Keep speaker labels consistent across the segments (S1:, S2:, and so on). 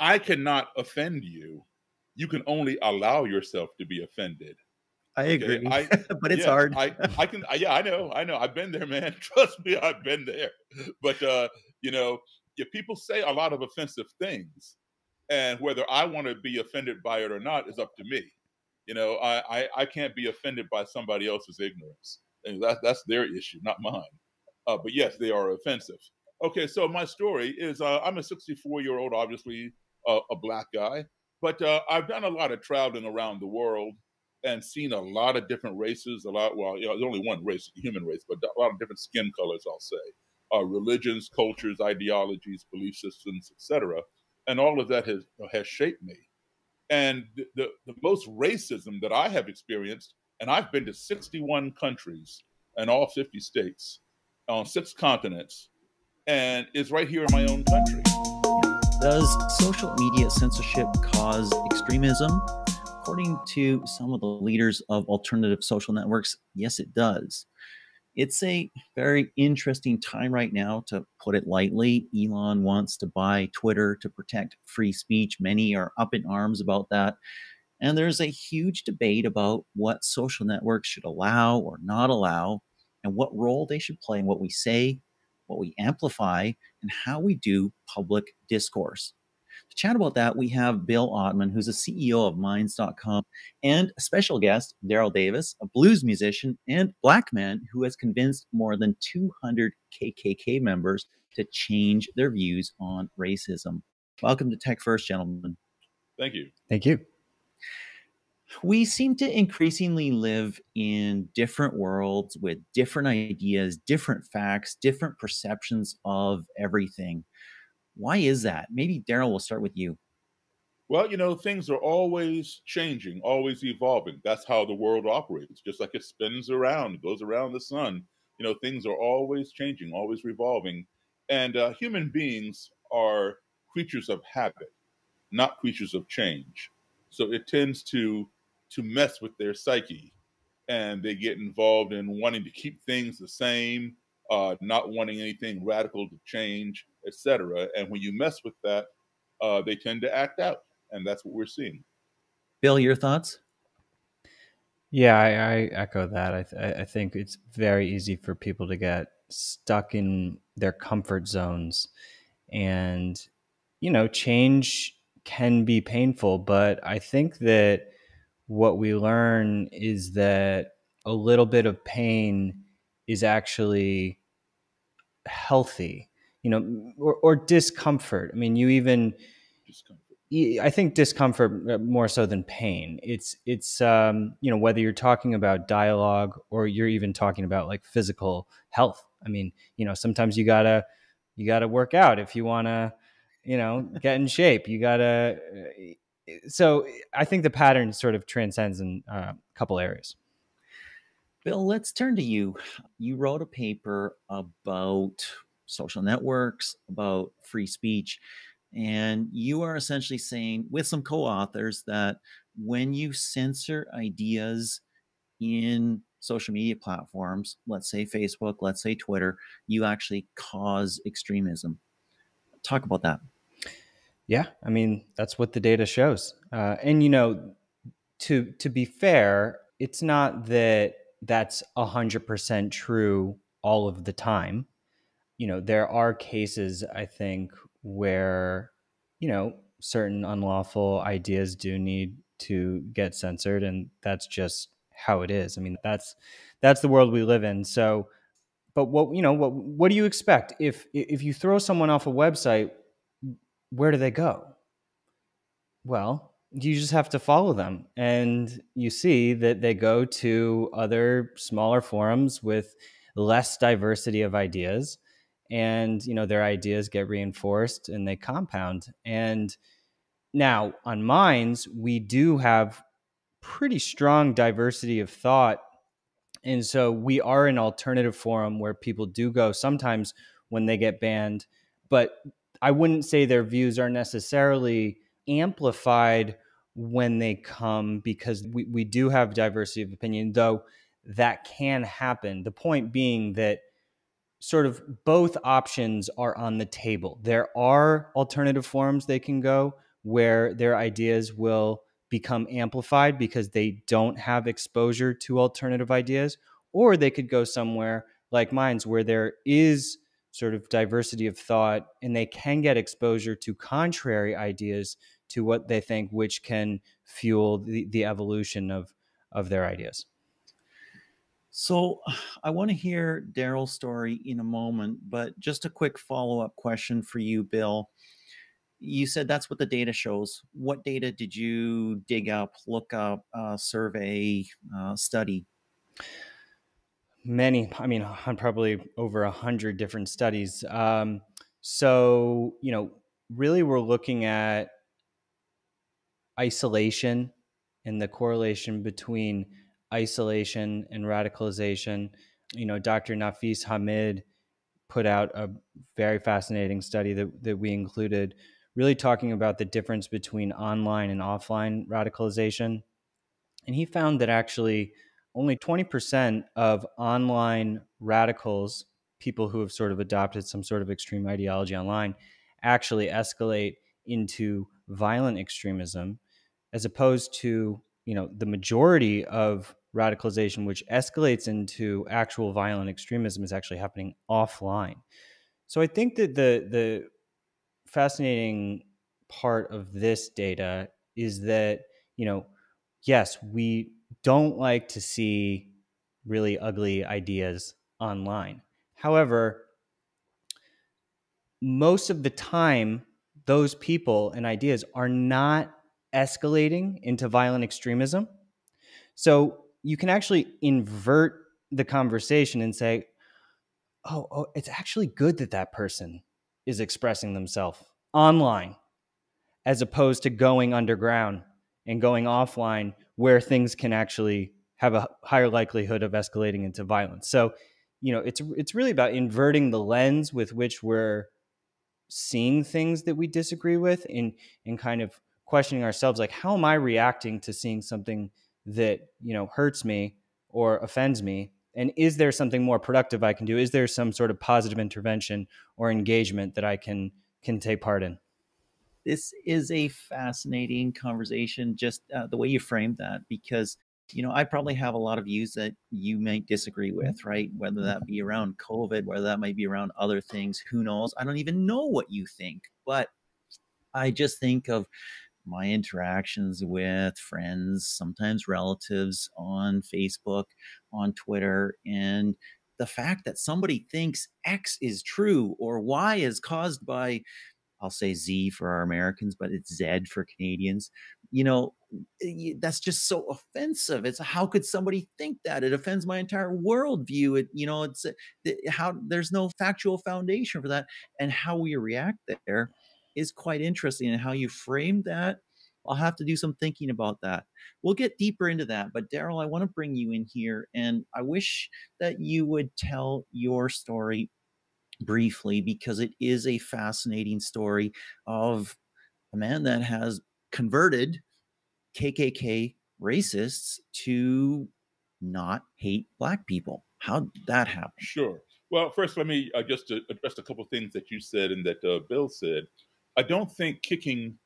S1: I cannot offend you. You can only allow yourself to be offended.
S2: I
S1: Okay,
S2: agree, but it's
S1: yeah,
S2: hard.
S1: I can, yeah, I know, I've been there, man. Trust me, I've been there. But you know, yeah, people say a lot of offensive things, and whether I want to be offended by it or not is up to me. You know, I can't be offended by somebody else's ignorance, and that's their issue, not mine. But yes, they are offensive. Okay, so my story is I'm a 64-year-old, obviously a black guy, but I've done a lot of traveling around the world and seen a lot of different races. A lot, well, you know, there's only one race, the human race, but a lot of different skin colors, I'll say, religions, cultures, ideologies, belief systems, etc. And all of that has shaped me. And the most racism that I have experienced, and I've been to 61 countries and all 50 states on 6 continents, and is right here in my own country.
S2: Does social media censorship cause extremism? According to some of the leaders of alternative social networks, yes, it does. It's a very interesting time right now, to put it lightly. Elon wants to buy Twitter to protect free speech. Many are up in arms about that. And there's a huge debate about what social networks should allow or not allow, and what role they should play in what we say, what we amplify, and how we do public discourse. To chat about that, we have Bill Ottman, who's the CEO of Minds.com, and a special guest, Daryl Davis, a blues musician and black man who has convinced more than 200 KKK members to change their views on racism. Welcome to TechFirst, gentlemen.
S1: Thank you.
S3: Thank you.
S2: We seem to increasingly live in different worlds with different ideas, different facts, different perceptions of everything. Why is that? Maybe Daryl, will start with you.
S1: Well, you know, things are always changing, always evolving. That's how the world operates. Just like it spins around, goes around the sun. You know, things are always changing, always revolving. And human beings are creatures of habit, not creatures of change. So it tends to mess with their psyche, and they get involved in wanting to keep things the same, not wanting anything radical to change, etc. And when you mess with that, they tend to act out, and that's what we're seeing.
S2: Bill, your thoughts?
S3: Yeah, I echo that. I think it's very easy for people to get stuck in their comfort zones, and change can be painful. But I think that what we learn is that a little bit of pain is actually healthy, or discomfort. I mean, I think discomfort more so than pain. It's whether you're talking about dialogue or you're even talking about like physical health. I mean, sometimes you gotta work out if you want to, get in shape. You gotta. So I think the pattern sort of transcends in a couple areas.
S2: Bill, let's turn to you. You wrote a paper about social networks, about free speech, and you are essentially saying, with some co-authors, that when you censor ideas in social media platforms, let's say Facebook, let's say Twitter, you actually cause extremism. Talk about that.
S3: Yeah, I mean, that's what the data shows. And to be fair, it's not that that's 100% true all of the time. There are cases, I think, where certain unlawful ideas do need to get censored, and that's just how it is. I mean, that's the world we live in. So, but what do you expect if you throw someone off a website? Where do they go? Well, you just have to follow them, and you see that they go to other smaller forums with less diversity of ideas, and their ideas get reinforced and they compound. And now on Minds, we do have pretty strong diversity of thought, and so we are an alternative forum where people do go sometimes when they get banned, but I wouldn't say their views are necessarily amplified when they come, because we do have diversity of opinion, though that can happen. The point being that sort of both options are on the table. There are alternative forums they can go, where their ideas will become amplified because they don't have exposure to alternative ideas, or they could go somewhere like mine's where there is sort of diversity of thought and they can get exposure to contrary ideas to what they think, which can fuel the evolution of their ideas.
S2: So I want to hear Daryl's story in a moment, but just a quick follow-up question for you, Bill. You said that's what the data shows. What data did you dig up, look up, survey, study?
S3: Many, I mean, on probably over 100 different studies. So, really we're looking at isolation and the correlation between isolation and radicalization. Dr. Nafis Hamid put out a very fascinating study that we included, really talking about the difference between online and offline radicalization. And he found that actually only 20% of online radicals, people who have sort of adopted some sort of extreme ideology online, actually escalate into violent extremism, as opposed to the majority of radicalization, which escalates into actual violent extremism, is actually happening offline. So I think that the fascinating part of this data is that, yes, we don't like to see really ugly ideas online. However, most of the time, those people and ideas are not escalating into violent extremism. So you can actually invert the conversation and say, oh, it's actually good that that person is expressing themselves online, as opposed to going underground and going offline where things can actually have a higher likelihood of escalating into violence. So, it's really about inverting the lens with which we're seeing things that we disagree with, and kind of questioning ourselves, like, how am I reacting to seeing something that, hurts me or offends me? And is there something more productive I can do? Is there some sort of positive intervention or engagement that I can take part in?
S2: This is a fascinating conversation, just the way you framed that, because I probably have a lot of views that you might disagree with, right? Whether that be around COVID, whether that might be around other things, who knows? I don't even know what you think, but I just think of my interactions with friends, sometimes relatives, on Facebook, on Twitter, and the fact that somebody thinks X is true or Y is caused by, I'll say Z for our Americans, but it's Z for Canadians. You know, that's just so offensive. It's, how could somebody think that? It offends my entire worldview. It's how there's no factual foundation for that, and how we react there is quite interesting. And how you frame that, I'll have to do some thinking about that. We'll get deeper into that. But Daryl, I want to bring you in here, and I wish that you would tell your story briefly, because it is a fascinating story of a man that has converted KKK racists to not hate Black people. How'd that happen?
S1: Sure. Well, first, let me just address a couple of things that you said and that Bill said. I don't think kicking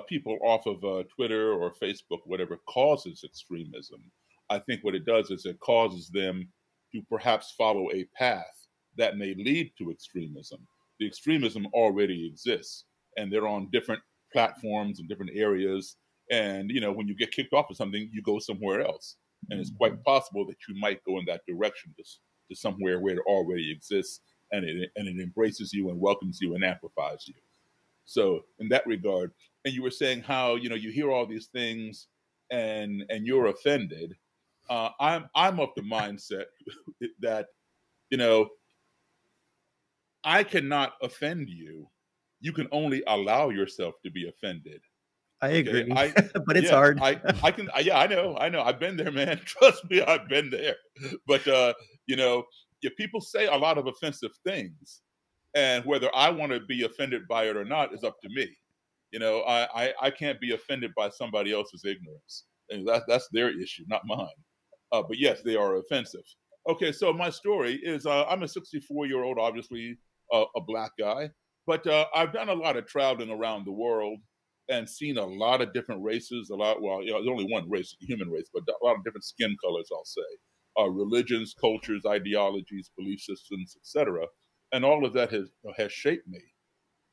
S1: people off of Twitter or Facebook, whatever, causes extremism. I think what it does is it causes them to perhaps follow a path that may lead to extremism. The extremism already exists, and they're on different platforms and different areas. And when you get kicked off of something, you go somewhere else, and it's quite possible that you might go in that direction to somewhere where it already exists, and it embraces you and welcomes you and amplifies you. So in that regard, and you were saying how you hear all these things and you're offended. I'm of the mindset that I cannot offend you. You can only allow yourself to be offended.
S2: I
S1: Okay,
S2: agree, but it's hard.
S1: I can, yeah, I know, I've been there, man. Trust me, I've been there. But people say a lot of offensive things, and whether I want to be offended by it or not is up to me. I can't be offended by somebody else's ignorance, and that's their issue, not mine. But yes, they are offensive. Okay, so my story is I'm a 64-year-old, obviously a Black guy, but I've done a lot of traveling around the world, and seen a lot of different races, well, there's only one race, the human race, but a lot of different skin colors, I'll say, religions, cultures, ideologies, belief systems, etc. And all of that has shaped me.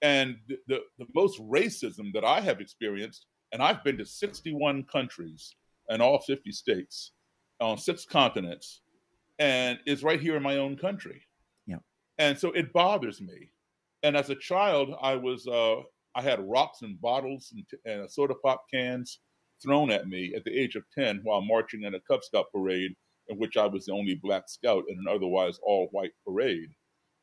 S1: And the most racism that I have experienced, and I've been to 61 countries and all 50 states on 6 continents, and it's right here in my own country.
S2: Yeah.
S1: And so it bothers me. And as a child, I had rocks and bottles and soda pop cans thrown at me at the age of 10 while marching in a Cub Scout parade in which I was the only Black Scout in an otherwise all-white parade.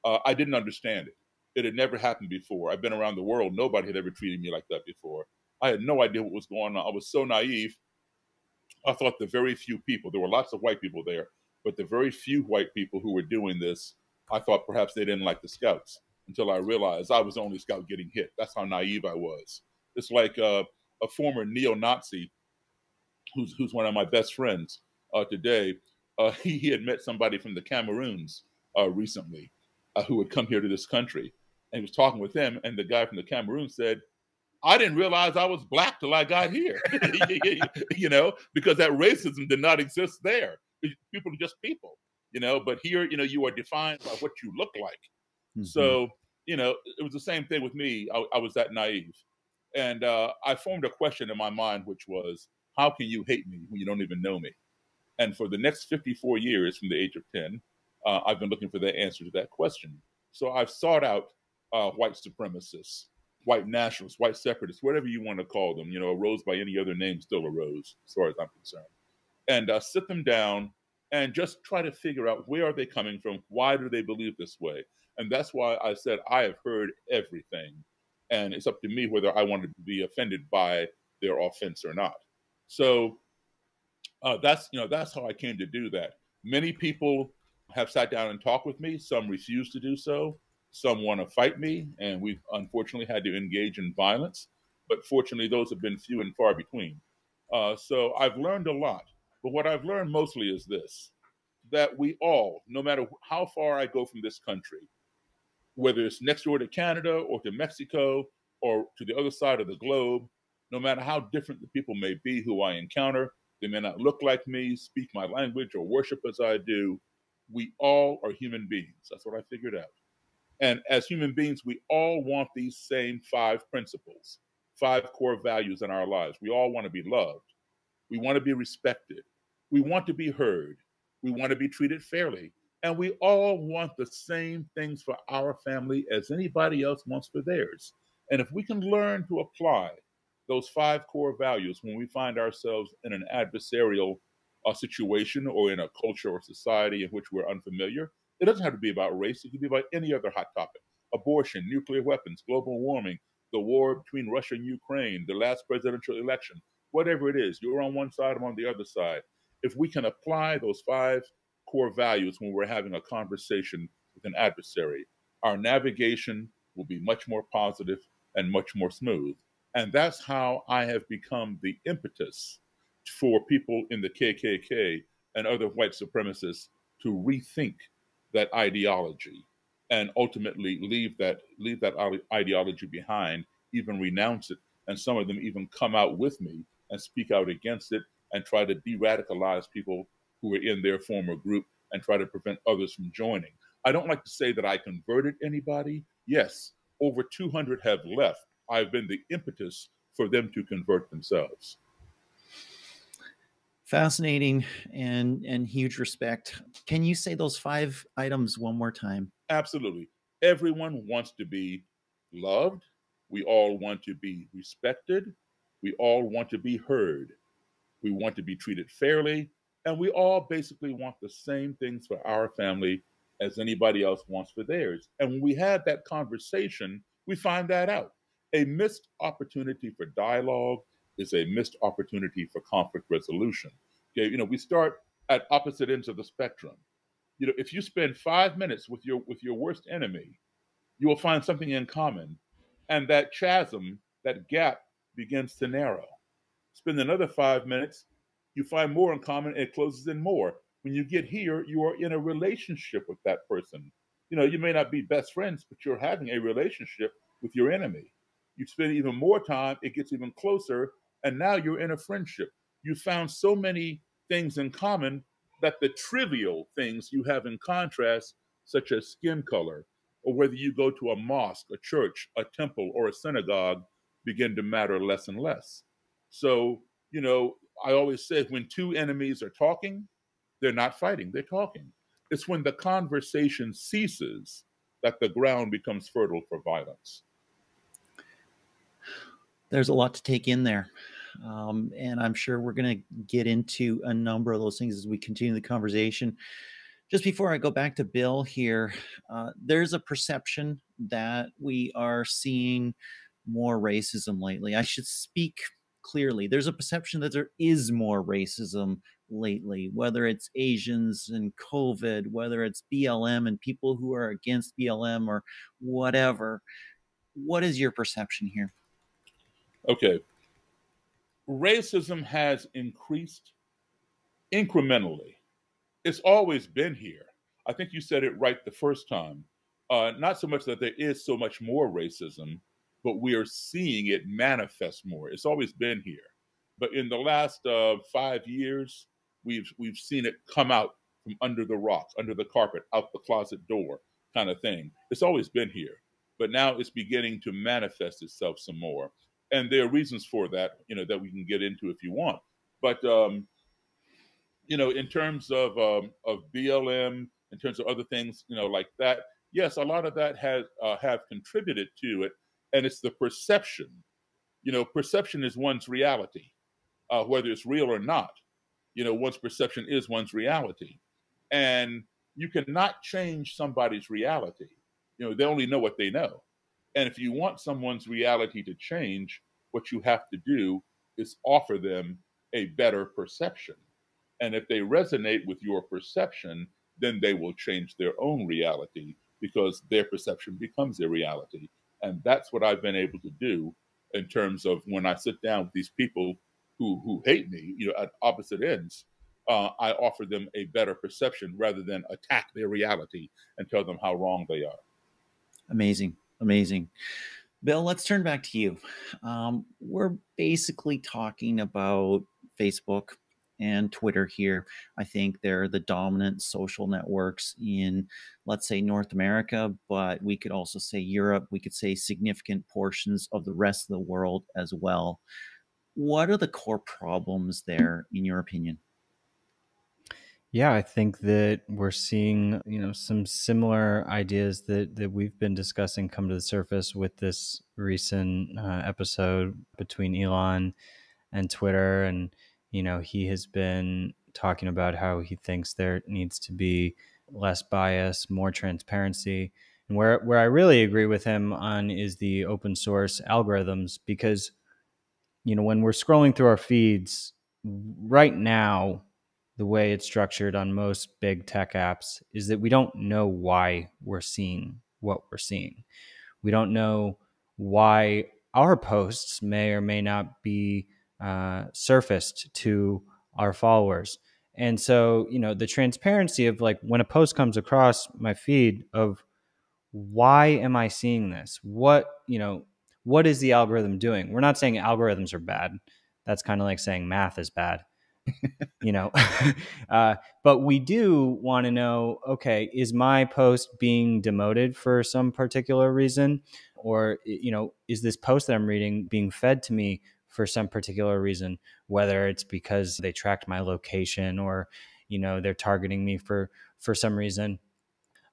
S1: I didn't understand it. It had never happened before. I've been around the world. Nobody had ever treated me like that before. I had no idea what was going on. I was so naive. I thought the very few people, there were lots of white people there, but the very few white people who were doing this, I thought perhaps they didn't like the Scouts until I realized I was the only Scout getting hit. That's how naive I was. It's like a former neo-Nazi who's one of my best friends today. He had met somebody from the Cameroons recently who had come here to this country. And he was talking with them, and the guy from the Cameroon said, I didn't realize I was Black till I got here, because that racism did not exist there. People are just people, but here, you are defined by what you look like. Mm-hmm. So, it was the same thing with me. I was that naive. And I formed a question in my mind, which was, how can you hate me when you don't even know me? And for the next 54 years from the age of 10, I've been looking for the answer to that question. So I've sought out white supremacists, white nationalists, white separatists, whatever you want to call them, a rose by any other name, still a rose, as far as I'm concerned. And sit them down and just try to figure out, where are they coming from? Why do they believe this way? And that's why I said I have heard everything. And it's up to me whether I want to be offended by their offense or not. So that's how I came to do that. Many people have sat down and talked with me. Some refuse to do so. Some want to fight me, and we've unfortunately had to engage in violence. But fortunately, those have been few and far between. So I've learned a lot. But what I've learned mostly is this, that we all, no matter how far I go from this country, whether it's next door to Canada or to Mexico or to the other side of the globe, no matter how different the people may be who I encounter, they may not look like me, speak my language, or worship as I do, we all are human beings. That's what I figured out. And as human beings, we all want these same 5 principles, 5 core values in our lives. We all want to be loved. We want to be respected. We want to be heard. We want to be treated fairly. And we all want the same things for our family as anybody else wants for theirs. And if we can learn to apply those 5 core values when we find ourselves in an adversarial situation or in a culture or society in which we're unfamiliar, it doesn't have to be about race. It can be about any other hot topic: abortion, nuclear weapons, global warming, the war between Russia and Ukraine, the last presidential election, whatever it is. You're on one side, I'm on the other side. If we can apply those 5 core values when we're having a conversation with an adversary, our navigation will be much more positive and much more smooth. And that's how I have become the impetus for people in the KKK and other white supremacists to rethink that ideology and ultimately leave that ideology behind, even renounce it. And some of them even come out with me and speak out against it and try to de-radicalize people who were in their former group and try to prevent others from joining. I don't like to say that I converted anybody. Yes, over 200 have left. I've been the impetus for them to convert themselves.
S2: Fascinating and huge respect. Can you say those 5 items one more time?
S1: Absolutely. Everyone wants to be loved. We all want to be respected. We all want to be heard. We want to be treated fairly. And we all basically want the same things for our family as anybody else wants for theirs. And when we have that conversation, we find that out. A missed opportunity for dialogue is a missed opportunity for conflict resolution. Okay, we start at opposite ends of the spectrum. If you spend 5 minutes with your worst enemy, you will find something in common, and that chasm, that gap, begins to narrow. Spend another 5 minutes, you find more in common, it closes in more. When you get here, you are in a relationship with that person. You may not be best friends, but you're having a relationship with your enemy. You spend even more time, it gets even closer, and now you're in a friendship. You found so many things in common that the trivial things you have in contrast, such as skin color, or whether you go to a mosque, a church, a temple, or a synagogue, begin to matter less and less. So, I always say when two enemies are talking, they're not fighting, they're talking. It's when the conversation ceases that the ground becomes fertile for violence.
S2: There's a lot to take in there. And I'm sure we're going to get into a number of those things as we continue the conversation. Just before I go back to Bill here, there's a perception that we are seeing more racism lately. I should speak clearly. There's a perception that there is more racism lately, whether it's Asians and COVID, whether it's BLM and people who are against BLM or whatever. What is your perception here?
S1: Okay. Racism has increased incrementally. It's always been here. I think you said it right the first time. Not so much that there is so much more racism, but we are seeing it manifest more. It's always been here. But in the last 5 years, we've seen it come out from under the rocks, under the carpet, out the closet door kind of thing. It's always been here. But now it's beginning to manifest itself some more. And there are reasons for that, that we can get into if you want. But in terms of BLM, in terms of other things, like that, yes, a lot of that has have contributed to it, and it's the perception. Perception is one's reality, whether it's real or not. One's perception is one's reality, and you cannot change somebody's reality. They only know what they know. And if you want someone's reality to change, what you have to do is offer them a better perception. And if they resonate with your perception, then they will change their own reality because their perception becomes their reality. And that's what I've been able to do in terms of when I sit down with these people who hate me, at opposite ends. I offer them a better perception rather than attack their reality and tell them how wrong they are.
S2: Amazing. Amazing. Bill, let's turn back to you. We're basically talking about Facebook and Twitter here. I think they're the dominant social networks in, let's say, North America, but we could also say Europe. We could say significant portions of the rest of the world as well. What are the core problems there, in your opinion?
S3: Yeah, I think that we're seeing, some similar ideas that we've been discussing come to the surface with this recent episode between Elon and Twitter. And, he has been talking about how he thinks there needs to be less bias, more transparency. And where I really agree with him on is the open source algorithms, because, when we're scrolling through our feeds right now, the way it's structured on most big tech apps is that we don't know why we're seeing what we're seeing. We don't know why our posts may or may not be surfaced to our followers. And so, the transparency of like when a post comes across my feed of why am I seeing this? What is the algorithm doing? We're not saying algorithms are bad. That's kind of like saying math is bad. But we do want to know, okay, is my post being demoted for some particular reason? Or, is this post that I'm reading being fed to me for some particular reason, whether it's because they tracked my location or, they're targeting me for some reason.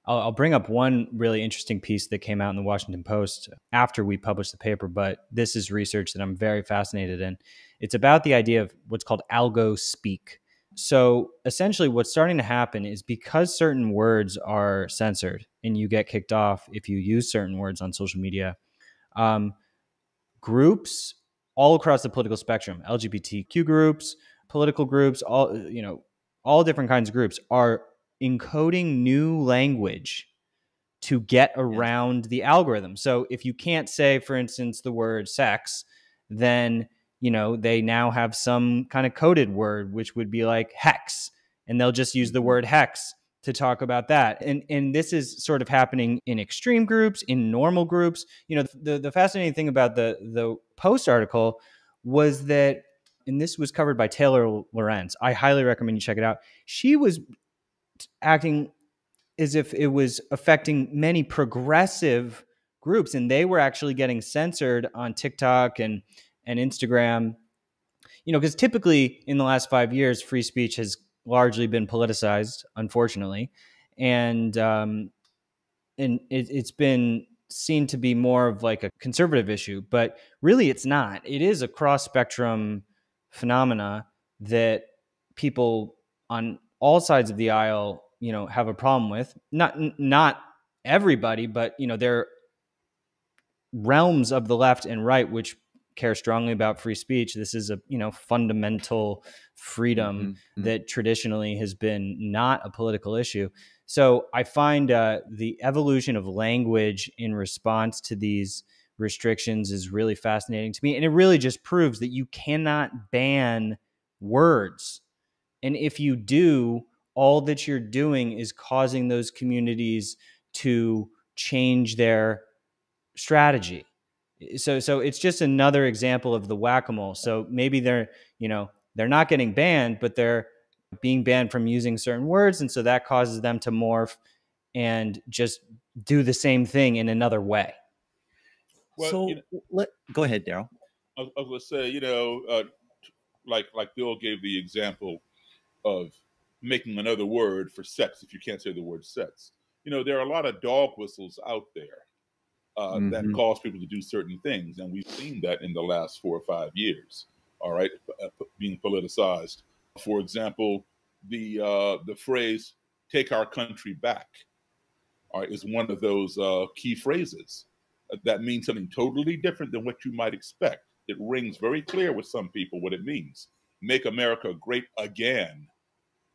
S3: I'll bring up one really interesting piece that came out in the Washington Post after we published the paper, but this is research that I'm very fascinated in. It's about the idea of what's called algo speak. So essentially what's starting to happen is because certain words are censored and you get kicked off if you use certain words on social media, groups all across the political spectrum, LGBTQ groups, political groups, all different kinds of groups are encoding new language to get around the algorithm. So if you can't say, for instance, the word sex, then, they now have some kind of coded word, which would be like hex, and they'll just use the word hex to talk about that. And this is sort of happening in extreme groups, in normal groups. You know, the fascinating thing about the Post article was that, and this was covered by Taylor Lorenz. I highly recommend you check it out. She was acting as if it was affecting many progressive groups, and they were actually getting censored on TikTok and Instagram. You know, because typically in the last 5 years, free speech has largely been politicized, unfortunately, and it's been seen to be more of like a conservative issue, but really it's not. It is a cross spectrum phenomena that people on all sides of the aisle, you know, have a problem with. Not everybody, but you know, there are realms of the left and right which care strongly about free speech. This is a, you know, fundamental freedom that traditionally has been not a political issue. So I find the evolution of language in response to these restrictions is really fascinating to me. And it really just proves that you cannot ban words. And if you do, all that you're doing is causing those communities to change their strategy. So it's just another example of the whack-a-mole. So maybe they're, you know, they're not getting banned, but they're being banned from using certain words, and so that causes them to morph and just do the same thing in another way.
S1: Well,
S2: So go ahead, Daryl.
S1: I was going to say, you know, like Bill gave the example of making another word for sex if you can't say the word sex. You know, there are a lot of dog whistles out there that cause people to do certain things, and we've seen that in the last 4 or 5 years. All right, being politicized. For example, the phrase "take our country back," all right, is one of those key phrases that means something totally different than what you might expect. It rings very clear with some people what it means. Make America great again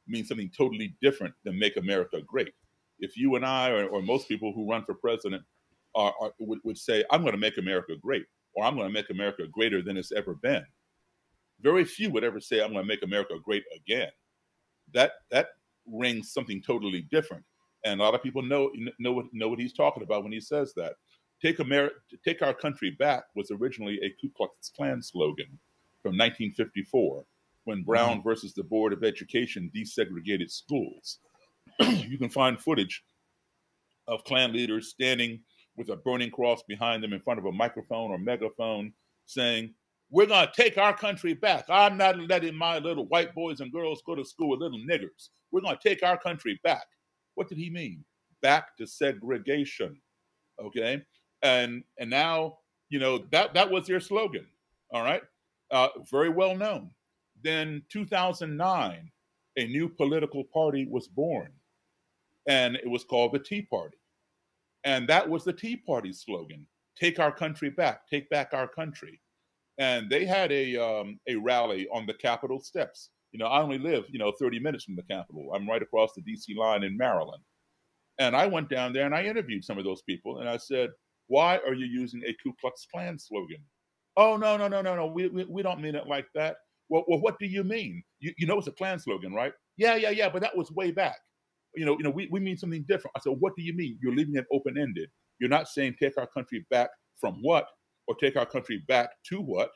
S1: means something totally different than make America great. If you and I, or most people who run for president, would say, I'm going to make America great, or I'm going to make America greater than it's ever been, very few would ever say, I'm going to make America great again. That rings something totally different. And a lot of people know what he's talking about when he says that. Take our country back was originally a Ku Klux Klan slogan from 1954, when Brown versus the Board of Education desegregated schools. You can find footage of Klan leaders standing with a burning cross behind them in front of a microphone or megaphone saying, we're going to take our country back. I'm not letting my little white boys and girls go to school with little niggers. We're going to take our country back. What did he mean? Back to segregation. Okay. And now, you know, that was their slogan. All right. Very well known. Then 2009, a new political party was born, and it was called the Tea Party. And that was the Tea Party slogan: take our country back, take back our country. And they had a rally on the Capitol steps. You know, I only live, 30 minutes from the Capitol. I'm right across the DC line in Maryland. And I went down there and I interviewed some of those people, and I said, why are you using a Ku Klux Klan slogan? Oh, no. We don't mean it like that. Well, what do you mean? You know it's a Klan slogan, right? Yeah, but that was way back. We mean something different. I said, what do you mean? You're leaving it open-ended. You're not saying take our country back from what, or take our country back to what.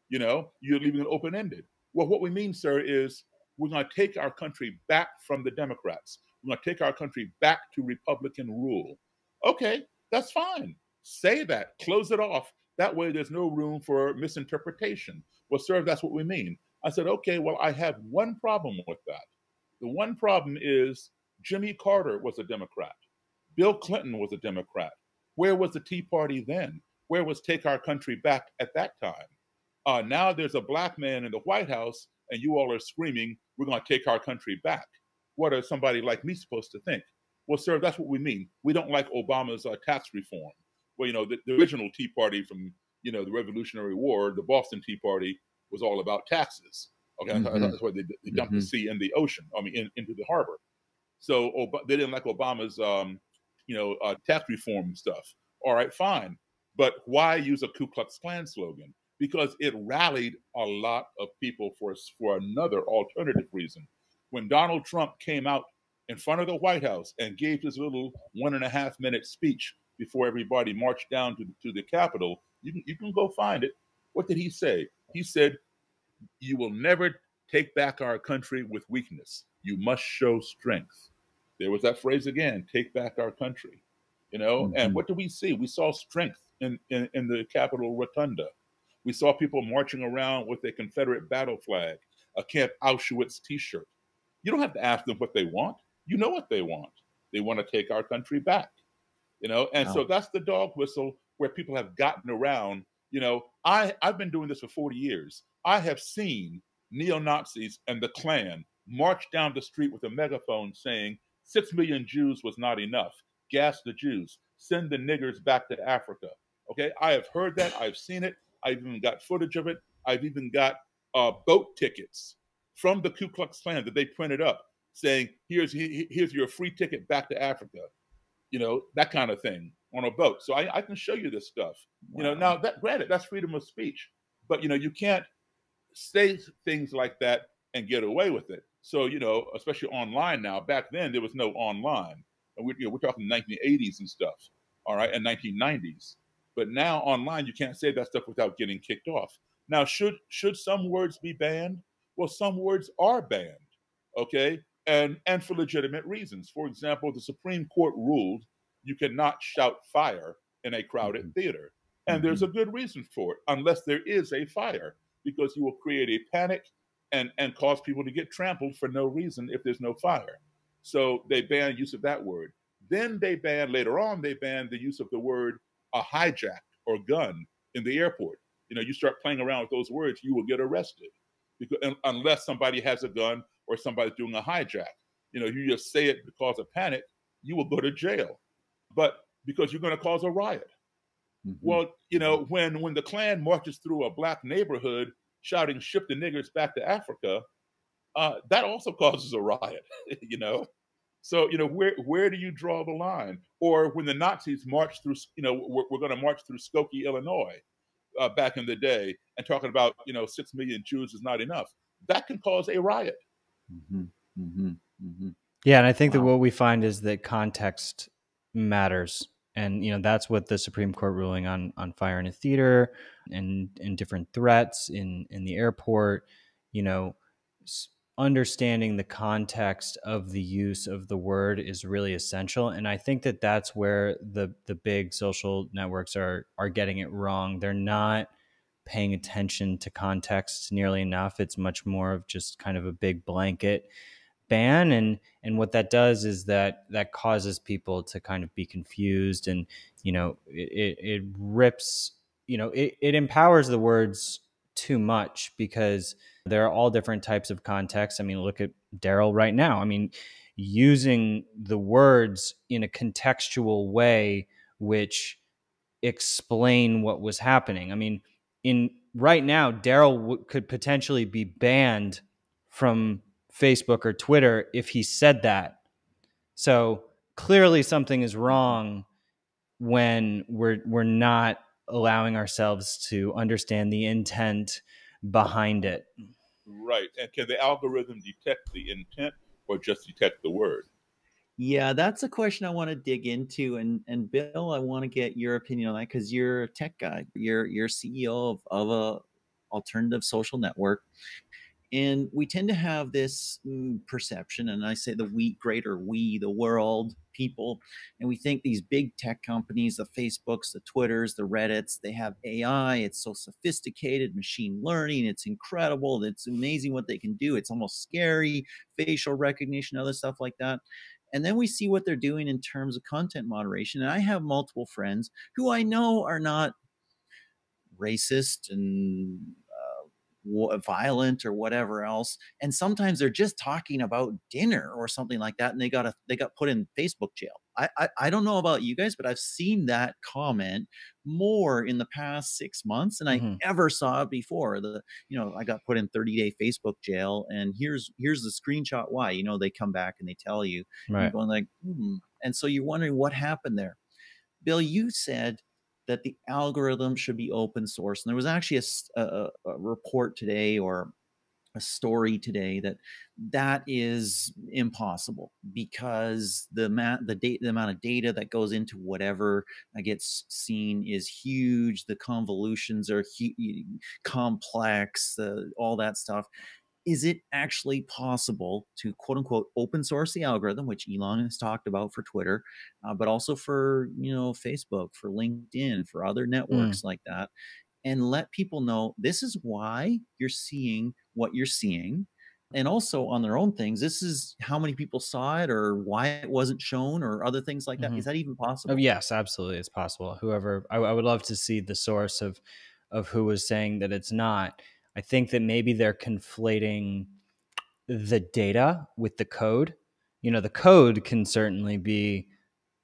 S1: You're leaving it open-ended. Well, what we mean, sir, is we're going to take our country back from the Democrats. We're going to take our country back to Republican rule. Okay, that's fine. Say that. Close it off. That way there's no room for misinterpretation. Well, sir, that's what we mean. I said, okay, well, I have one problem with that. The one problem is Jimmy Carter was a Democrat. Bill Clinton was a Democrat. Where was the Tea Party then? Where was Take Our Country Back at that time? Now there's a black man in the White House, and you all are screaming, we're going to take our country back. What are somebody like me supposed to think? Well, sir, that's what we mean. We don't like Obama's tax reform. Well, the original Tea Party from, the Revolutionary War, the Boston Tea Party, was all about taxes. Okay, that's why they dumped the sea in the ocean, into the harbor. So they didn't like Obama's, tax reform stuff. All right, fine. But why use a Ku Klux Klan slogan? Because it rallied a lot of people for another alternative reason. When Donald Trump came out in front of the White House and gave his little 1.5 minute speech before everybody marched down to the Capitol. You can go find it. What did he say? He said, "You will never take back our country with weakness. You must show strength." There was that phrase again, take back our country. And
S2: Mm-hmm.
S1: what do we see? We saw strength in the Capitol Rotunda. We saw people marching around with a Confederate battle flag, a Camp Auschwitz t-shirt. You don't have to ask them what they want. You know what they want. They want to take our country back. And so
S2: Wow.
S1: that's the dog whistle where people have gotten around. I've been doing this for 40 years. I have seen neo-Nazis and the Klan march down the street with a megaphone saying 6 million Jews was not enough. Gas the Jews. Send the niggers back to Africa. Okay, I have heard that. I've seen it. I've even got footage of it. I've even got boat tickets from the Ku Klux Klan that they printed up saying, here's your free ticket back to Africa, that kind of thing on a boat. So I can show you this stuff.
S2: Wow.
S1: Now that granted, that's freedom of speech, but you can't say things like that and get away with it. So especially online now. Back then there was no online, and we're talking 1980s and stuff, all right, and 1990s. But now online you can't say that stuff without getting kicked off. Now should some words be banned? Well, some words are banned, okay, and for legitimate reasons. For example, the Supreme Court ruled you cannot shout fire in a crowded
S2: Mm-hmm.
S1: theater, and
S2: Mm-hmm.
S1: there's a good reason for it, unless there is a fire, because you will create a panic and cause people to get trampled for no reason if there's no fire. So they banned use of that word. Then later on, they banned the use of the word a hijack or gun in the airport. You start playing around with those words, you will get arrested, because unless somebody has a gun or somebody's doing a hijack. You just say it to cause a panic, you will go to jail. But because you're going to cause a riot.
S2: Mm-hmm.
S1: Well, when the Klan marches through a black neighborhood shouting "Ship the niggers back to Africa," that also causes a riot. you know. So where do you draw the line? Or when the Nazis marched through, we're going to march through Skokie, Illinois, back in the day, and talking about 6 million Jews is not enough. That can cause a riot.
S2: Mm-hmm. Mm-hmm. Mm-hmm.
S3: Yeah, and I think that
S2: Wow.
S3: what we find is that context matters, and that's what the Supreme Court ruling on fire in a theater and different threats in the airport, you know, understanding the context of the use of the word is really essential, and I think that that's where the big social networks are getting it wrong. They're not paying attention to context nearly enough. It's much more of just kind of a big blanket ban, and what that does is that causes people to kind of be confused, and it rips, it empowers the words too much, because there are all different types of contexts. I mean, look at Daryl right now. I mean, using the words in a contextual way which explain what was happening. I mean, in right now, Daryl could potentially be banned from Facebook or Twitter if he said that. So clearly, something is wrong when we're not allowing ourselves to understand the intent behind it.
S1: Right. And can the algorithm detect the intent or just detect the word?
S2: Yeah, that's a question I want to dig into, and Bill, I want to get your opinion on that because you're a tech guy. You're CEO of a alternative social network, and we tend to have this perception, and I say we, the world, people, and we think these big tech companies, the Facebooks, the Twitters, the Reddits, they have AI. It's so sophisticated, machine learning. It's incredible. It's amazing what they can do. It's almost scary, facial recognition, other stuff like that. And then we see what they're doing in terms of content moderation. And I have multiple friends who I know are not racist and violent or whatever else, and sometimes they're just talking about dinner or something like that, and they got put in Facebook jail. I don't know about you guys, but I've seen that comment more in the past 6 months than I
S3: Mm-hmm.
S2: ever saw it before. I got put in 30-day Facebook jail, and here's the screenshot why. They come back and they tell you, and you're
S3: Right.
S2: going like, and so you're wondering what happened there. Bill, you said that the algorithm should be open source. And there was actually a report today or a story today that is impossible, because the amount of data that goes into whatever gets seen is huge. The convolutions are complex, all that stuff. Is it actually possible to quote unquote open source the algorithm, which Elon has talked about for Twitter, but also for Facebook, for LinkedIn, for other networks like that, and let people know this is why you're seeing what you're seeing, and also on their own things, this is how many people saw it, or why it wasn't shown, or other things like that?
S3: Mhm.
S2: Is that even
S3: Oh,
S2: possible?
S3: yes, absolutely, it's possible. Whoever, I would love to see the source of who was saying that it's not. I think that maybe they're conflating the data with the code. The code can certainly be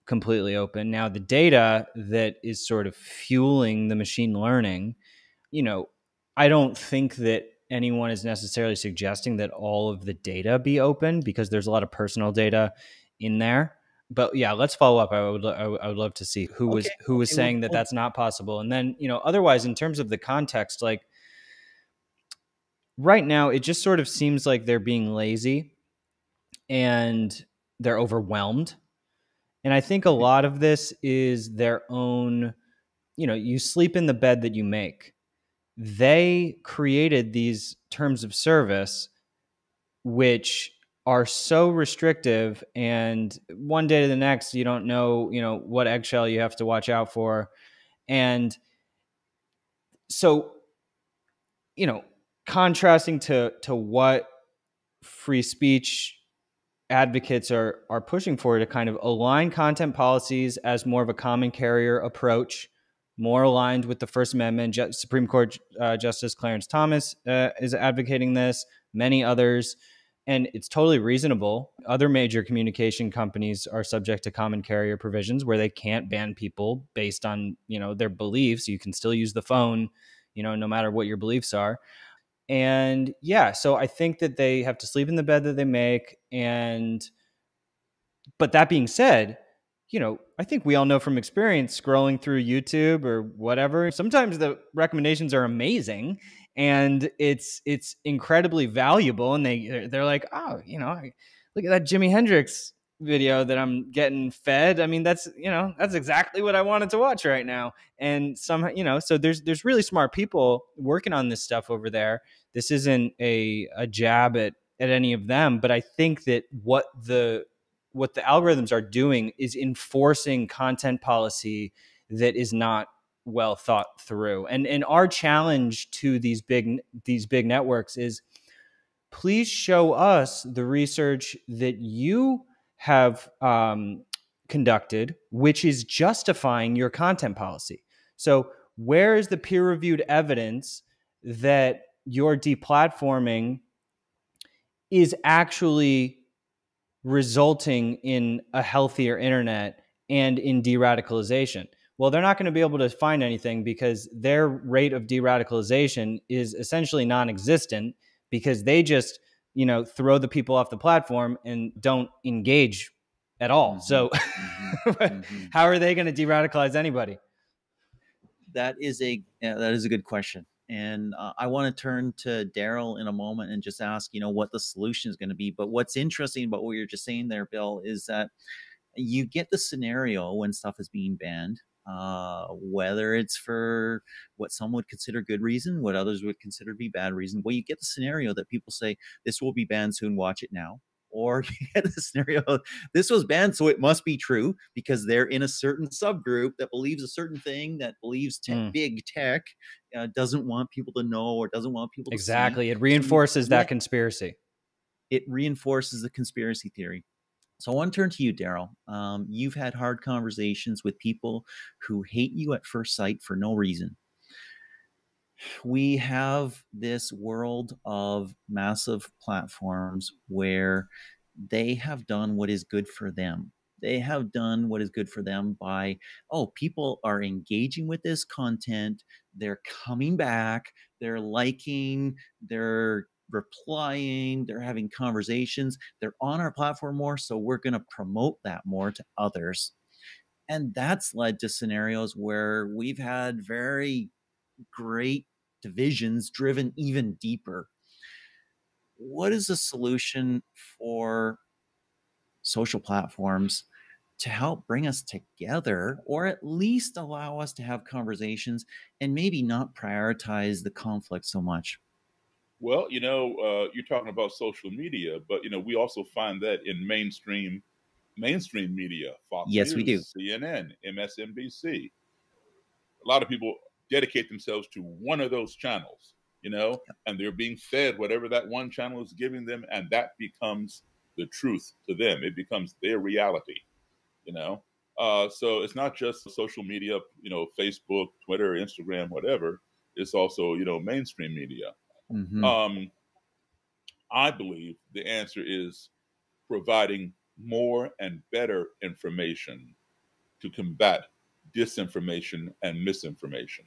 S3: completely open. Now, the data that is sort of fueling the machine learning, I don't think that anyone is necessarily suggesting that all of the data be open, because there's a lot of personal data in there. But yeah, let's follow up. I would love to see who
S2: Okay,
S3: was
S2: okay, we'll,
S3: saying that
S2: we'll
S3: that's not possible. And then, otherwise, in terms of the context, like right now, it just sort of seems like they're being lazy and they're overwhelmed. And I think a lot of this is their own, you sleep in the bed that you make. They created these terms of service, which are so restrictive, and one day to the next, you don't know, what eggshell you have to watch out for. And so, you know, contrasting to what free speech advocates are pushing for, to kind of align content policies as more of a common carrier approach, more aligned with the First Amendment. Supreme Court Justice Clarence Thomas is advocating this, many others, and it's totally reasonable. Other major communication companies are subject to common carrier provisions where they can't ban people based on their beliefs. You can still use the phone, no matter what your beliefs are. And yeah, so I think that they have to sleep in the bed that they make. But that being said, I think we all know from experience, scrolling through YouTube or whatever, sometimes the recommendations are amazing and it's incredibly valuable. And they're like, oh, look at that Jimi Hendrix video that I'm getting fed. I mean, that's exactly what I wanted to watch right now. And somehow, so there's really smart people working on this stuff over there. This isn't a jab at any of them, but I think that what the algorithms are doing is enforcing content policy that is not well thought through. And our challenge to these big networks is, please show us the research that you have conducted, which is justifying your content policy. So where is the peer-reviewed evidence that your deplatforming is actually resulting in a healthier internet and in de-radicalization? Well, they're not going to be able to find anything, because their rate of de-radicalization is essentially non-existent, because they just, throw the people off the platform and don't engage at all. So how are they going to de-radicalize anybody?
S2: That is a good question, and I want to turn to Daryl in a moment and just ask what the solution is going to be. But what's interesting about what you're just saying there, Bill, is that you get the scenario when stuff is being banned, whether it's for what some would consider good reason, what others would consider to be bad reason. Well, you get the scenario that people say, this will be banned soon, watch it now. Or you get the scenario, this was banned, so it must be true, because they're in a certain subgroup that believes a certain thing, that believes big tech doesn't want people to know, or doesn't want people to see.
S3: Exactly. It reinforces that conspiracy.
S2: It reinforces the conspiracy theory. So I want to turn to you, Daryl. You've had hard conversations with people who hate you at first sight for no reason. We have this world of massive platforms where they have done what is good for them. They have done what is good for them by, people are engaging with this content. They're coming back. They're liking. They're replying. They're having conversations. They're on our platform more. So we're going to promote that more to others. And that's led to scenarios where we've had very great divisions driven even deeper. what is the solution for social platforms to help bring us together, or at least allow us to have conversations and maybe not prioritize the conflict so much?
S1: Well, you're talking about social media, but we also find that in mainstream media, Fox
S2: Yes, we do.
S1: News, CNN, MSNBC. A lot of people dedicate themselves to one of those channels, and they're being fed whatever that one channel is giving them, and that becomes the truth to them. It becomes their reality, you know. So it's not just social media, Facebook, Twitter, Instagram, whatever. It's also, mainstream media.
S2: Hmm.
S1: Um, I believe the answer is providing more and better information to combat disinformation and misinformation.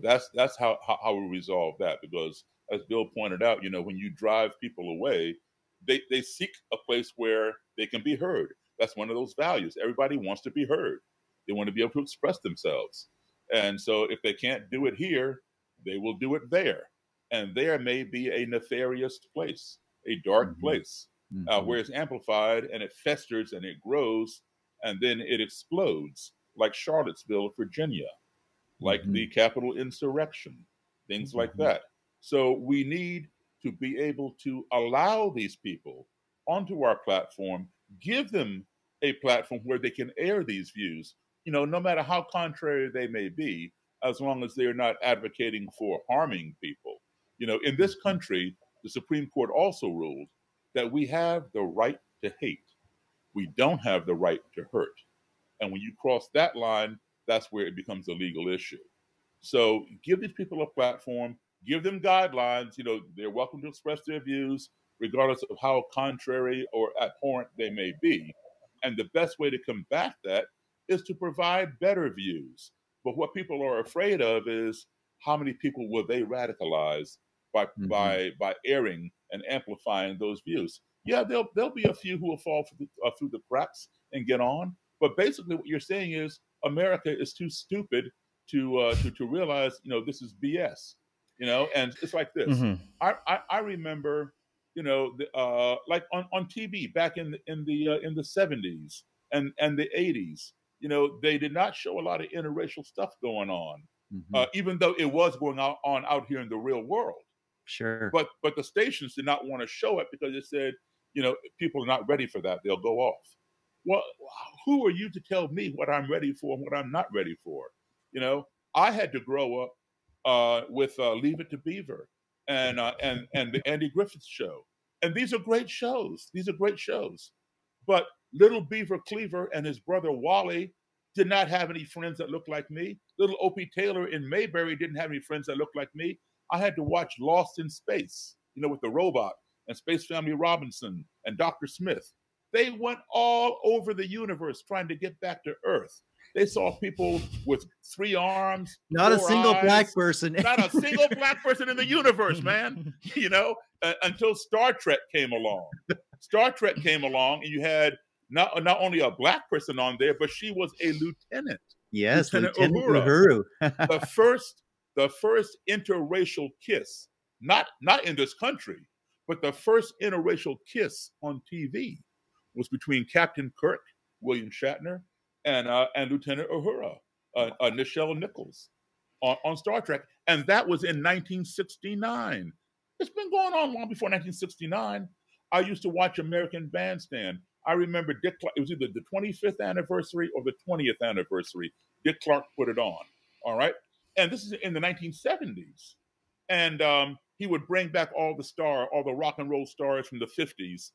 S1: That's how we resolve that, because as Bill pointed out, when you drive people away, they seek a place where they can be heard. That's one of those values. Everybody wants to be heard. They want to be able to express themselves. And so if they can't do it here, they will do it there. And there may be a nefarious place, a dark
S2: Hmm.
S1: place,
S2: Hmm.
S1: where it's amplified and it festers and it grows and then it explodes, like Charlottesville, Virginia, like
S2: Hmm.
S1: the Capitol insurrection, things like
S2: Hmm.
S1: that. So we need to be able to allow these people onto our platform, give them a platform where they can air these views, no matter how contrary they may be, as long as they're not advocating for harming people. In this
S2: Hmm.
S1: country, the Supreme Court also ruled that we have the right to hate. We don't have the right to hurt. And when you cross that line, that's where it becomes a legal issue. So give these people a platform, give them guidelines. They're welcome to express their views, regardless of how contrary or abhorrent they may be. And the best way to combat that is to provide better views. But what people are afraid of is how many people will they radicalize by
S2: Hmm.
S1: by airing and amplifying those views. Yeah, there'll be a few who will fall through the cracks and get on. But basically, what you're saying is America is too stupid to realize this is BS. And it's like this.
S3: Hmm.
S1: I remember like on TV back in the 70s and the 80s. They did not show a lot of interracial stuff going on,
S2: Hmm.
S1: even though it was going on out here in the real world.
S2: Sure.
S1: But the stations did not want to show it because it said, people are not ready for that. They'll go off. Well, who are you to tell me what I'm ready for and what I'm not ready for? I had to grow up with Leave It to Beaver and the Andy Griffith Show, and these are great shows. These are great shows. But little Beaver Cleaver and his brother Wally did not have any friends that looked like me. Little Opie Taylor in Mayberry didn't have any friends that looked like me. I had to watch Lost in Space, with the robot and Space Family Robinson and Dr. Smith. They went all over the universe trying to get back to Earth. They saw people with 3 arms,
S2: Not a
S1: 4
S2: single black
S1: eyes,
S2: person.
S1: not a single black person in the universe, man, until Star Trek came along. Star Trek came along, and you had not only a black person on there, but she was a lieutenant,
S2: Yes,
S1: Lieutenant
S2: Lieutenant
S1: Uhura,
S2: Uhuru.
S1: the first interracial kiss, not in this country, but the first interracial kiss on TV was between Captain Kirk, William Shatner, and Lieutenant Uhura, Nichelle Nichols, on Star Trek, and that was in 1969. It's been going on long before 1969. I used to watch American Bandstand. I remember Dick Clark, it was either the 25th anniversary or the 20th anniversary. Dick Clark put it on. All right. And this is in the 1970s. And he would bring back all the rock and roll stars from the 50s,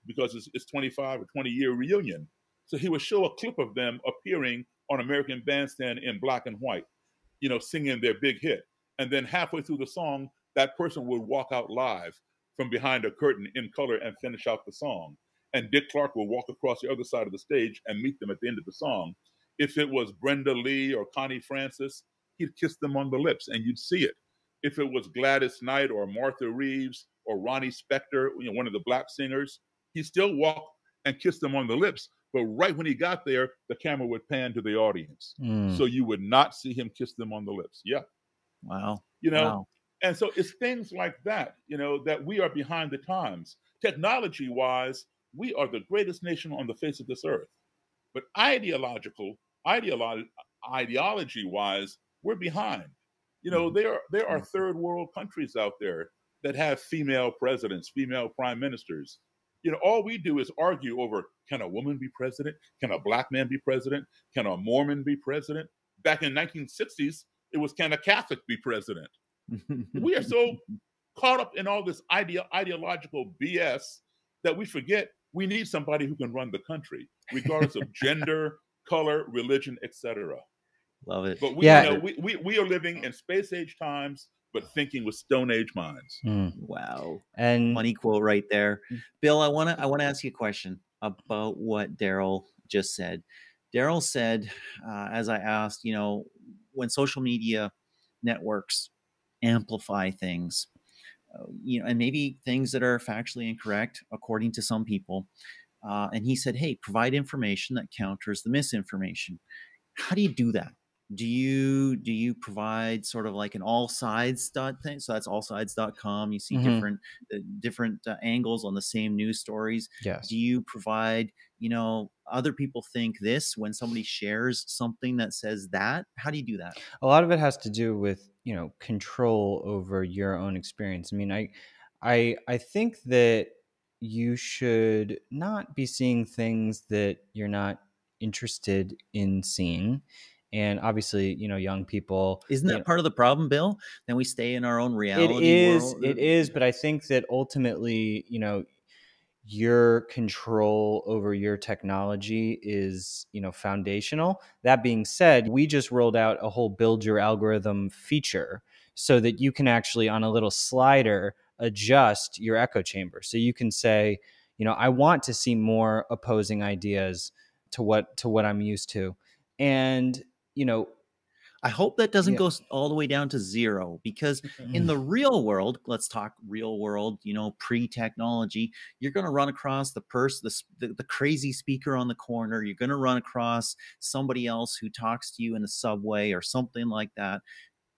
S1: because it's 25 or 20-year reunion. So he would show a clip of them appearing on American Bandstand in black and white, singing their big hit. And then halfway through the song, that person would walk out live from behind a curtain in color and finish out the song. And Dick Clark would walk across the other side of the stage and meet them at the end of the song. If it was Brenda Lee or Connie Francis, he'd kiss them on the lips and you'd see it. If it was Gladys Knight or Martha Reeves or Ronnie Spector, one of the black singers, he'd still walk and kiss them on the lips. But right when he got there, the camera would pan to the audience.
S3: Mm.
S1: So you would not see him kiss them on the lips. Yeah.
S2: Wow.
S1: You know,
S2: Wow.
S1: And so it's things like that, that we are behind the times. Technology wise, we are the greatest nation on the face of this earth. But ideology wise, we're behind. There are third world countries out there that have female presidents, female prime ministers. All we do is argue over, can a woman be president? Can a black man be president? Can a Mormon be president? Back in the 1960s, it was, can a Catholic be president? We are so caught up in all this ideological BS that we forget we need somebody who can run the country, regardless of gender, color, religion, etc.
S2: Love it.
S1: But
S3: Yeah.
S1: we are living in space age times, but thinking with Stone Age minds.
S2: Wow.
S3: And
S2: money quote right there. Bill, I want to ask you a question about what Daryl just said. Daryl said, as I asked, when social media networks amplify things, and maybe things that are factually incorrect according to some people, and he said, hey, provide information that counters the misinformation. How do you do that? Do you provide sort of like an all sides thing? So that's allsides.com. You see different angles on the same news stories.
S3: Yes.
S2: Do you provide, other people think this when somebody shares something that says that? How do you do that?
S3: A lot of it has to do with, control over your own experience. I mean, I think that you should not be seeing things that you're not interested in seeing. And obviously, young people.
S2: Isn't that part of the problem, Bill? Then we stay in our own reality world.
S3: It is. But I think that ultimately, your control over your technology is, foundational. That being said, we just rolled out a whole build your algorithm feature so that you can actually, on a little slider, adjust your echo chamber. So you can say, I want to see more opposing ideas to what I'm used to. And,
S2: I hope that doesn't go all the way down to zero, because in the real world, let's talk real world, pre-technology, you're going to run across the crazy speaker on the corner. You're going to run across somebody else who talks to you in the subway or something like that.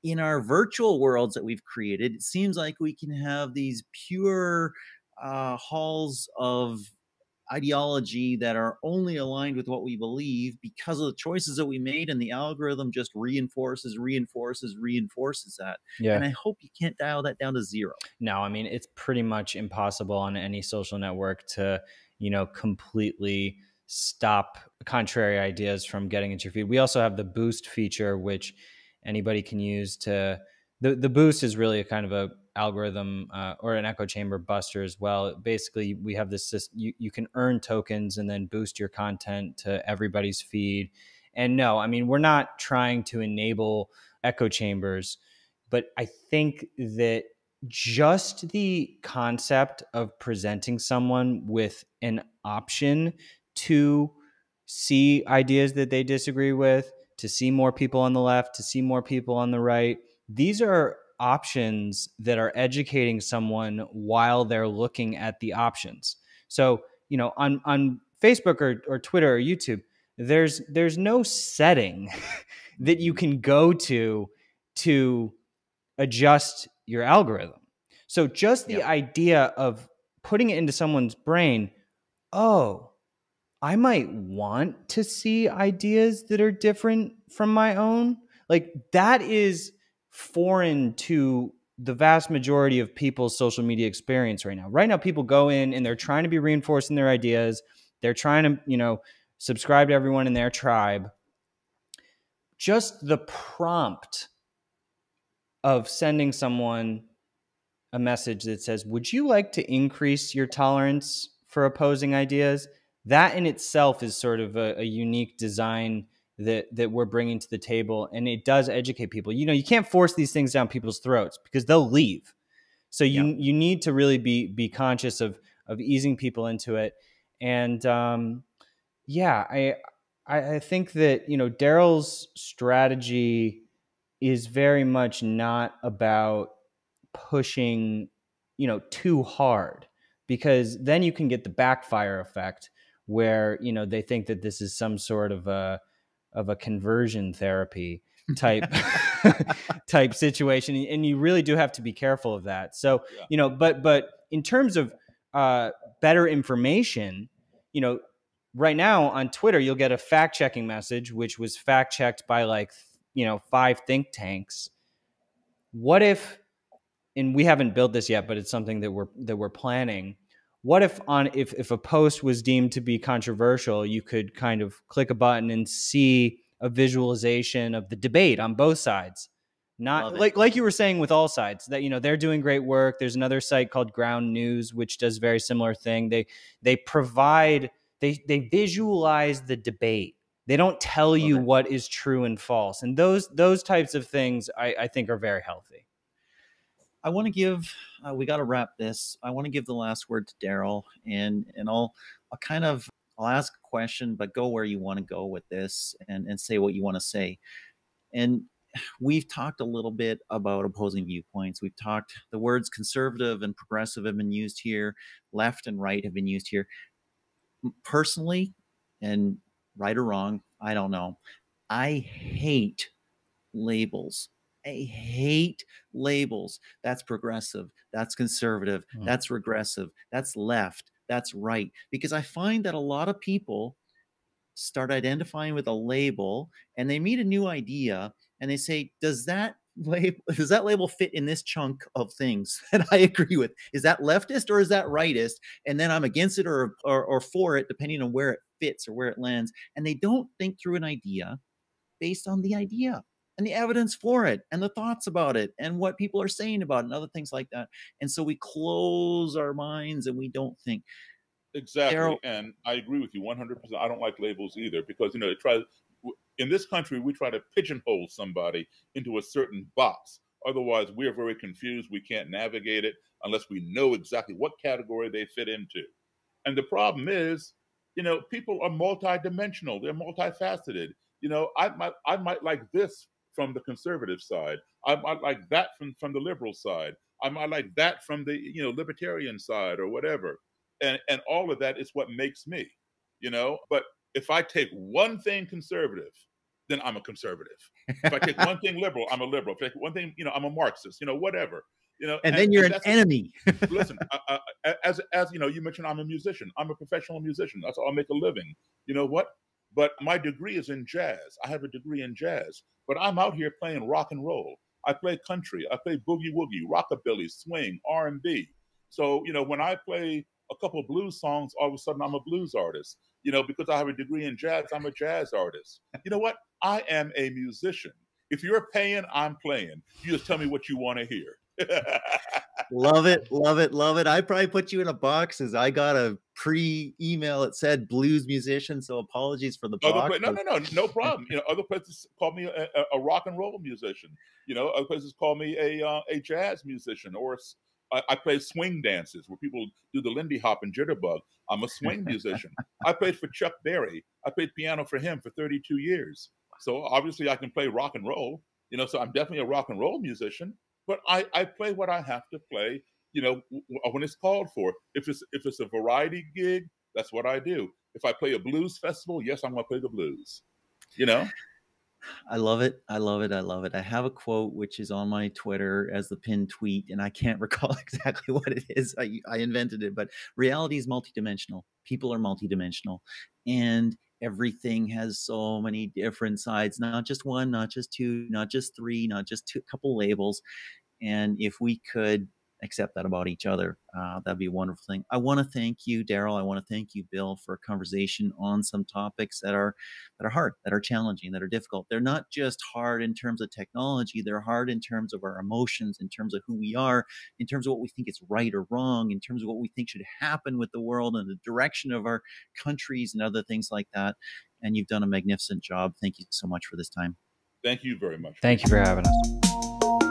S2: In our virtual worlds that we've created, it seems like we can have these pure halls of ideology that are only aligned with what we believe because of the choices that we made, and the algorithm just reinforces that.
S3: Yeah.
S2: And I hope you can't dial that down to zero.
S3: No, I mean, it's pretty much impossible on any social network to, completely stop contrary ideas from getting into your feed. We also have the boost feature, which anybody can use to, the boost is really a kind of a algorithm or an echo chamber buster as well. Basically, we have this, you can earn tokens and then boost your content to everybody's feed. And no, I mean, we're not trying to enable echo chambers, but I think that just the concept of presenting someone with an option to see ideas that they disagree with, to see more people on the left, to see more people on the right, these are options that are educating someone while they're looking at the options. So, on Facebook or Twitter or YouTube, there's no setting that you can go to adjust your algorithm. So just the idea of putting it into someone's brain, oh, I might want to see ideas that are different from my own. Like, that is foreign to the vast majority of people's social media experience right now. Right now, people go in and they're trying to be reinforcing their ideas. They're trying to, subscribe to everyone in their tribe. Just the prompt of sending someone a message that says, would you like to increase your tolerance for opposing ideas? That in itself is sort of a unique design that we're bringing to the table, and it does educate people. You can't force these things down people's throats because they'll leave. So you need to really be conscious of easing people into it. And I think that Daryl's strategy is very much not about pushing too hard, because then you can get the backfire effect where they think that this is some sort of a conversion therapy. type type situation, and you really do have to be careful of that. So, but in terms of better information, right now on Twitter, you'll get a fact-checking message, which was fact-checked by like 5 think tanks. What if, and we haven't built this yet, but it's something that we're planning. What if if a post was deemed to be controversial, you could kind of click a button and see a visualization of the debate on both sides? Not like you were saying with all sides, that they're doing great work. There's another site called Ground News, which does very similar thing. They provide, they visualize the debate. They don't tell you what is true and false. And those types of things I think are very healthy.
S2: I want to give, we got to wrap this. I want to give the last word to Daryl, and I'll ask a question, but go where you want to go with this, and say what you want to say. And we've talked a little bit about opposing viewpoints. We've talked, the words conservative and progressive have been used here. Left and right have been used here. Personally, and right or wrong, I don't know, I hate labels. I hate labels. That's progressive. That's conservative. That's regressive. That's left. That's right. Because I find that a lot of people start identifying with a label, and they meet a new idea, and they say, does that label fit in this chunk of things that I agree with? Is that leftist or is that rightist? And then I'm against it or for it, depending on where it fits or where it lands. And they don't think through an idea based on the idea and the evidence for it and the thoughts about it and what people are saying about it and other things like that. And so we close our minds and we don't think.
S1: Exactly. Daryl, and I agree with you 100%. I don't like labels either, because, in this country, we try to pigeonhole somebody into a certain box. Otherwise, we are very confused. We can't navigate it unless we know exactly what category they fit into. And the problem is, people are multidimensional. They're multifaceted. I might like this from the conservative side. I might like that from the liberal side. I might like that from the libertarian side or whatever. And all of that is what makes me. But if I take one thing conservative, then I'm a conservative. If I take one thing liberal, I'm a liberal. If I take one thing, I'm a Marxist. Whatever.
S2: And then you're an enemy.
S1: Listen, as you mentioned, I'm a musician. I'm a professional musician. That's how I make a living. You know what? But my degree is in jazz. I have a degree in jazz. But I'm out here playing rock and roll. I play country. I play boogie woogie, rockabilly, swing, R&B. So, when I play a couple of blues songs, all of a sudden I'm a blues artist. Because I have a degree in jazz, I'm a jazz artist. You know what? I am a musician. If you're paying, I'm playing. You just tell me what you want to hear.
S2: Love it, love it, love it. I probably put you in a box as I got a pre-email that said blues musician, so apologies for the box.
S1: No problem. Other places call me a rock and roll musician. Other places call me a jazz musician, or I play swing dances where people do the Lindy Hop and Jitterbug. I'm a swing musician. I played for Chuck Berry. I played piano for him for 32 years. So obviously I can play rock and roll. So I'm definitely a rock and roll musician. But I play what I have to play, when it's called for. If it's a variety gig, that's what I do. If I play a blues festival, yes, I'm going to play the blues.
S2: I love it. I love it. I love it. I have a quote which is on my Twitter as the pinned tweet, and I can't recall exactly what it is. I invented it, but reality is multidimensional. People are multidimensional, and everything has so many different sides, not just one, not just two, not just three, not just a couple labels. And if we could accept that about each other, that'd be a wonderful thing. I want to thank you, Daryl. I want to thank you, Bill, for a conversation on some topics that are hard, that are challenging, that are difficult. They're not just hard in terms of technology. They're hard in terms of our emotions, in terms of who we are, in terms of what we think is right or wrong, in terms of what we think should happen with the world and the direction of our countries and other things like that. And you've done a magnificent job. Thank you so much for this time.
S1: Thank you very much.
S3: Thank you for having us.